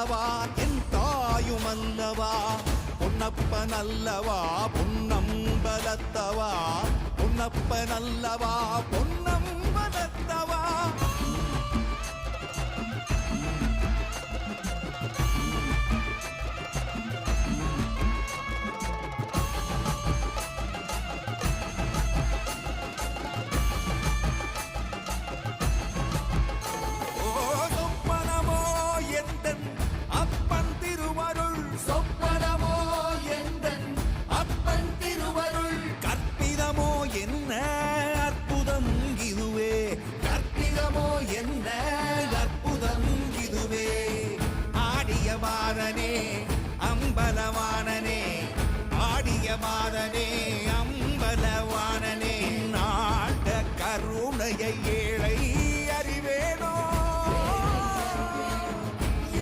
அல்லவா என் தாயும் அல்லவா பொன்னப்பன் அல்லவா பொன்னம்பலத்தவா பொன்னப்பன் அல்லவா பொன்னம்பலத்தவா என்ன அற்புதம் இதுவே கற்பிதமோ என்ன அற்புதம் இதுவே ஆடிய பாரனே